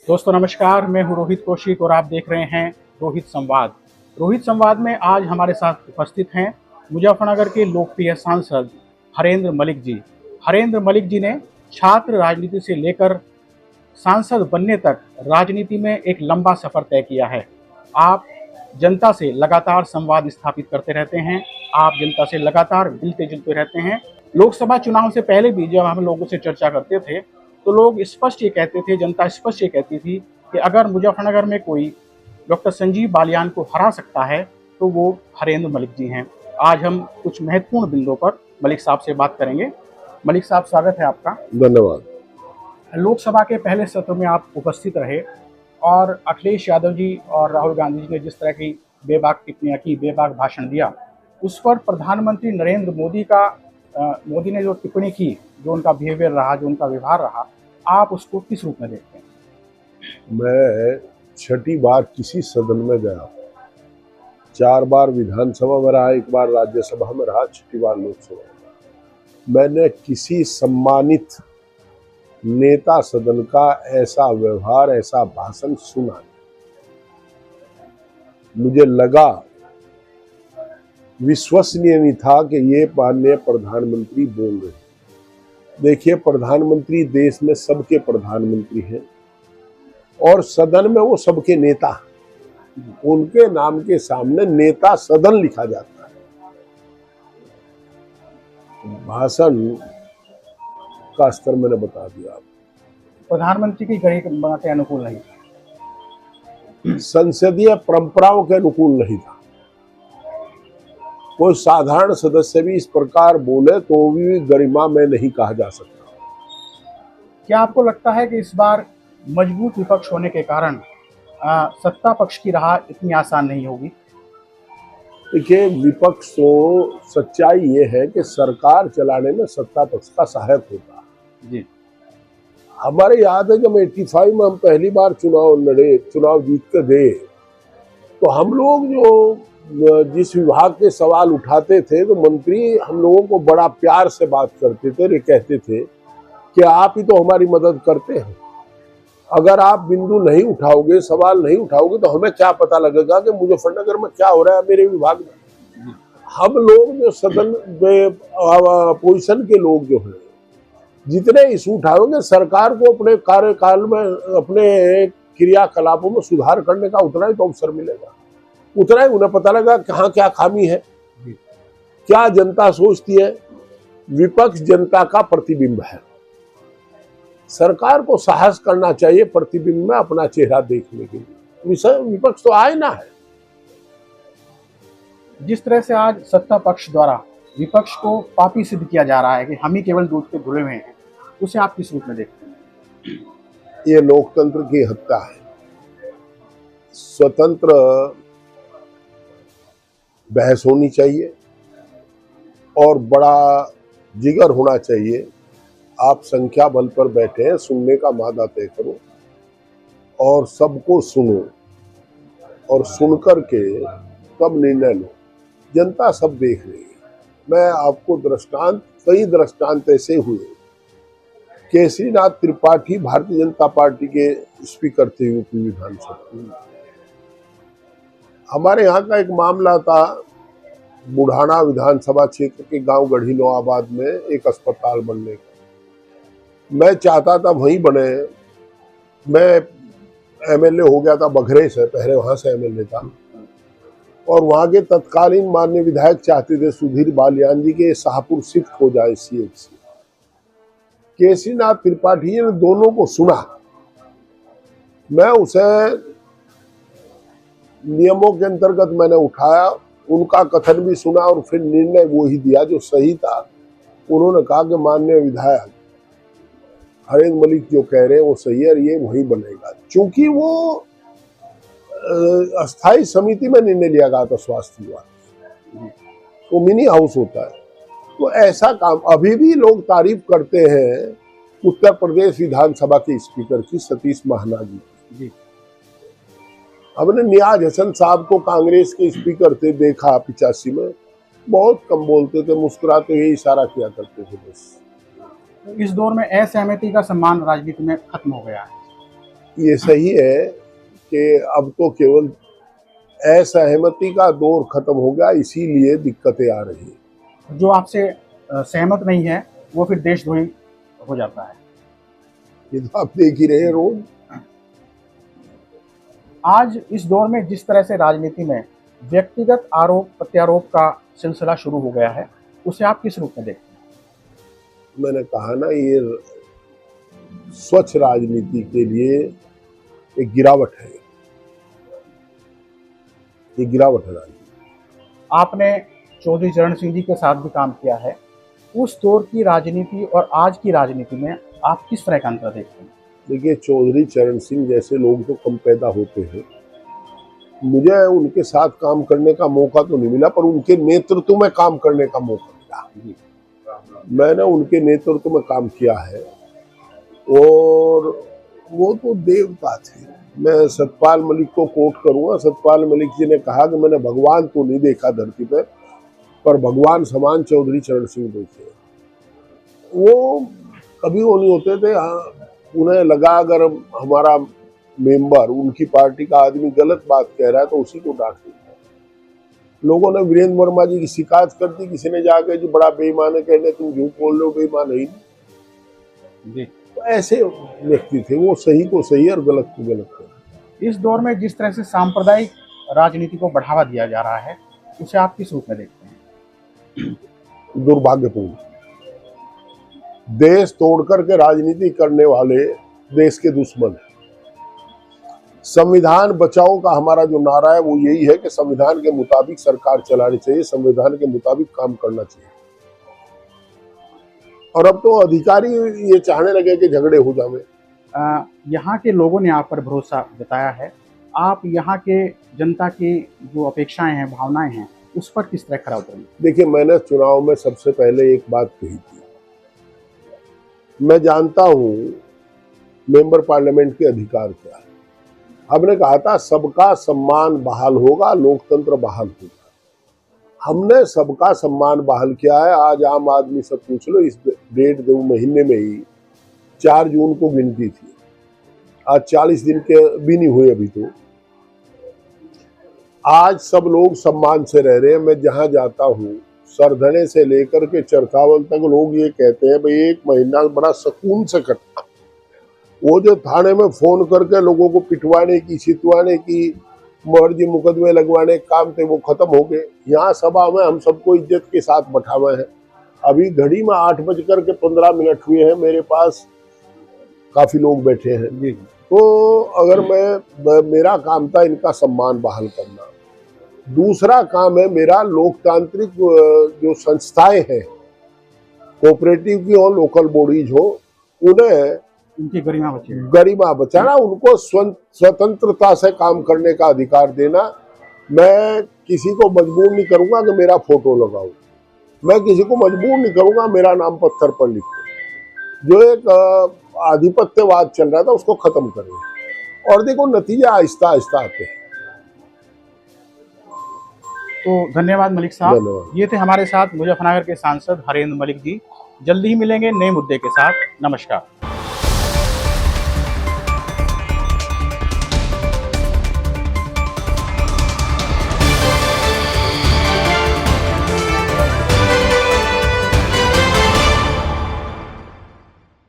दोस्तों नमस्कार, मैं हूं रोहित कौशिक और आप देख रहे हैं रोहित संवाद। रोहित संवाद में आज हमारे साथ उपस्थित हैं मुजफ्फरनगर के लोकप्रिय सांसद हरेंद्र मलिक जी। हरेंद्र मलिक जी ने छात्र राजनीति से लेकर सांसद बनने तक राजनीति में एक लंबा सफर तय किया है। आप जनता से लगातार संवाद स्थापित करते रहते हैं, आप जनता से लगातार मिलते जुलते रहते हैं। लोकसभा चुनाव से पहले भी जब हम लोगों से चर्चा करते थे तो लोग स्पष्ट ये कहते थे, जनता स्पष्ट ये कहती थी कि अगर मुजफ्फरनगर में कोई डॉक्टर संजीव बालियान को हरा सकता है तो वो हरेंद्र मलिक जी हैं। आज हम कुछ महत्वपूर्ण बिंदुओं पर मलिक साहब से बात करेंगे। मलिक साहब, स्वागत है आपका। धन्यवाद। लोकसभा के पहले सत्र में आप उपस्थित रहे और अखिलेश यादव जी और राहुल गांधी जी ने जिस तरह की बेबाक टिप्पणियां की, बेबाक भाषण दिया, उस पर प्रधानमंत्री नरेंद्र मोदी ने जो टिप्पणी की, जो उनका बिहेवियर रहा, जो उनका व्यवहार रहा, आप उसको किस रूप में देखते हैं? मैं 6ठी बार किसी सदन में गया, 4 बार विधानसभा में रहा, 1 बार राज्यसभा में रहा, 6ठी बार लोकसभा में। मैंने किसी सम्मानित नेता सदन का ऐसा व्यवहार, ऐसा भाषण सुना नहीं। मुझे लगा, विश्वसनीय नहीं था कि ये माननीय प्रधानमंत्री बोल रहे हैं। देखिए, प्रधानमंत्री देश में सबके प्रधानमंत्री हैं और सदन में वो सबके नेता, उनके नाम के सामने नेता सदन लिखा जाता है। भाषण का स्तर मैंने बता दिया। प्रधानमंत्री की गढ़ी बातें अनुकूल नहीं, संसदीय परंपराओं के अनुकूल नहीं था। कोई साधारण सदस्य भी इस प्रकार बोले तो भी गरिमा में नहीं कहा जा सकता। क्या आपको लगता है कि इस बार मजबूत विपक्ष होने के कारण सत्ता पक्ष की राह इतनी आसान नहीं होगी? देखिए, विपक्ष तो सच्चाई ये है कि सरकार चलाने में सत्ता पक्ष का सहायक होता है। जी, हमारे याद है जब 85 में हम पहली बार चुनाव लड़े, चुनाव जीत कर गए, तो हम लोग जो जिस विभाग के सवाल उठाते थे तो मंत्री हम लोगों को बड़ा प्यार से बात करते थे, कहते थे कि आप ही तो हमारी मदद करते हैं, अगर आप बिंदु नहीं उठाओगे, सवाल नहीं उठाओगे तो हमें क्या पता लगेगा कि मुजफ्फरनगर में क्या हो रहा है मेरे विभाग में। हम लोग जो सदन अपोजिशन के लोग जो हैं, जितने इशू उठाओगे, सरकार को अपने कार्यकाल में, अपने क्रियाकलापों में सुधार करने का उतना ही तो अवसर मिलेगा, उतना ही उन्हें पता लगा कहाँ क्या खामी है, क्या जनता सोचती है। विपक्ष जनता का प्रतिबिंब है। सरकार को साहस करना चाहिए प्रतिबिंब में अपना चेहरा देखने के लिए। विपक्ष तो आईना है। जिस तरह से आज सत्ता पक्ष द्वारा विपक्ष को पापी सिद्ध किया जा रहा है कि हम ही केवल दूध के धुले हुए हैं, उसे आप किस रूप में देखते हैं? ये लोकतंत्र की हत्या है। स्वतंत्र बहस होनी चाहिए और बड़ा जिगर होना चाहिए। आप संख्या बल पर बैठे हैं, सुनने का मादा तय करो और सबको सुनो और सुनकर के तब निर्णय लो। जनता सब देख रही है। मैं आपको कई दृष्टांत ऐसे हुए। केसरीनाथ त्रिपाठी भारतीय जनता पार्टी के स्पीकर थे यूपी विधानसभा। हमारे यहाँ का एक मामला था, बुढ़ाना विधानसभा क्षेत्र के गांव गढ़ी नवाबाद में एक अस्पताल बनने का। मैं चाहता था वहीं बने। मैं एमएलए हो गया था बघरे से, पहले वहां से एमएलए था, और वहां के तत्कालीन माननीय विधायक चाहते थे सुधीर बालियान जी के शाहपुर शिफ्ट हो जाए सीएच। केसरीनाथ त्रिपाठी जी ने दोनों को सुना। मैं उसे नियमों के अंतर्गत मैंने उठाया, उनका कथन भी सुना और फिर निर्णय वो ही दिया जो सही था। उन्होंने कहा कि माननीय विधायक हरेंद्र मलिक जो कह रहे हैं वो सही है और ये वही बनेगा। चूंकि वो अस्थायी समिति में निर्णय लिया गया था स्वास्थ्य विभाग, तो मिनी हाउस होता है। तो ऐसा काम अभी भी लोग तारीफ करते हैं उत्तर प्रदेश विधानसभा के स्पीकर की, सतीश महाना जी। हमने नियाज हसन साहब को, कांग्रेस के स्पीकर थे, देखा 85 में, बहुत कम बोलते थे, मुस्कुराते हुए इशारा किया करते थे बस। इस दौर में असहमति का सम्मान राजनीति में खत्म हो गया है। ये सही है कि अब तो केवल असहमति का दौर खत्म हो गया, इसीलिए दिक्कतें आ रही हैं। जो आपसे सहमत नहीं है वो फिर देशद्रोही हो जाता है। ये तो आप देख ही रहे हैं रोज। आज इस दौर में जिस तरह से राजनीति में व्यक्तिगत आरोप प्रत्यारोप का सिलसिला शुरू हो गया है, उसे आप किस रूप में देखते हैं? मैंने कहा ना, ये स्वच्छ राजनीति के लिए एक गिरावट है, ये गिरावट है राजनीति। आपने चौधरी चरण सिंह जी के साथ भी काम किया है। उस दौर की राजनीति और आज की राजनीति में आप किस तरह का अंतर देखते हैं? देखिए, चौधरी चरण सिंह जैसे लोग तो कम पैदा होते हैं। मुझे उनके साथ काम करने का मौका तो नहीं मिला, पर उनके नेतृत्व में काम करने का मौका मिला। मैंने उनके नेतृत्व में काम किया है और वो तो देवता थे। मैं सतपाल मलिक को कोट करूंगा। सतपाल मलिक जी ने कहा कि मैंने भगवान तो नहीं देखा धरती पर भगवान समान चौधरी चरण सिंह देखे। वो कभी वो नहीं होते थे। हाँ, उन्हें लगा अगर हमारा मेंबर, उनकी पार्टी का आदमी गलत बात कह रहा है तो उसी को डांट देता है। लोगों ने वीरेंद्र वर्मा जी की शिकायत कर दी, किसी ने जाके जी बड़ा बेईमान है, कहने तुम झूठ बोल रहे हो, बेईमान है ही नहीं। तो ऐसे व्यक्ति थे, वो सही को सही और गलत को गलत थे। इस दौर में जिस तरह से सांप्रदायिक राजनीति को बढ़ावा दिया जा रहा है, उसे आप किस रूप में देखते हैं? दुर्भाग्यपूर्ण। देश तोड़कर के राजनीति करने वाले देश के दुश्मन हैं। संविधान बचाओ का हमारा जो नारा है वो यही है कि संविधान के मुताबिक सरकार चलानी चाहिए, संविधान के मुताबिक काम करना चाहिए। और अब तो अधिकारी ये चाहने लगे कि झगड़े हो जावे। यहाँ के लोगों ने आप पर भरोसा जताया है। आप यहाँ के जनता की जो अपेक्षाएं हैं, भावनाएं हैं, उस पर किस तरह खरा उतरेंगे? देखिए, मैंने चुनाव में सबसे पहले एक बात कही थी। मैं जानता हूं मेंबर पार्लियामेंट के अधिकार क्या है। हमने कहा था सबका सम्मान बहाल होगा, लोकतंत्र बहाल होगा। हमने सबका सम्मान बहाल किया है। आज आम आदमी से पूछ लो, इस 1.5-2 महीने में ही 4 जून को गिनती थी। आज 40 दिन के भी नहीं हुए अभी तो। आज सब लोग सम्मान से रह रहे हैं। मैं जहां जाता हूं, सरधने से लेकर के चरकावल तक लोग ये कहते हैं भाई 1 महीना बड़ा सुकून से कटा। वो जो थाने में फोन करके लोगों को पिटवाने की, छितवाने की, मर्जी मुकदमे लगवाने काम थे, वो खत्म हो गए। यहाँ सभा में हम सबको इज्जत के साथ बैठा हुए हैं। अभी घड़ी में 8:15 हुए हैं, मेरे पास काफी लोग बैठे हैं। तो अगर मेरा काम था इनका सम्मान बहाल करना। दूसरा काम है मेरा लोकतांत्रिक जो संस्थाएं हैं, कोऑपरेटिव की हो, लोकल बॉडीज हो, उन्हें उनकी गरिमा बचाना, उनको स्वतंत्रता से काम करने का अधिकार देना। मैं किसी को मजबूर नहीं करूंगा कि मेरा फोटो लगाओ। मैं किसी को मजबूर नहीं करूंगा मेरा नाम पत्थर पर लिखो। जो एक आधिपत्यवाद चल रहा था उसको खत्म करें। और देखो, नतीजा आहिस्ता आहिस्ता आते हैं। तो धन्यवाद मलिक साहब। ये थे हमारे साथ मुजफ्फरनगर के सांसद हरेंद्र मलिक जी। जल्दी ही मिलेंगे नए मुद्दे के साथ। नमस्कार।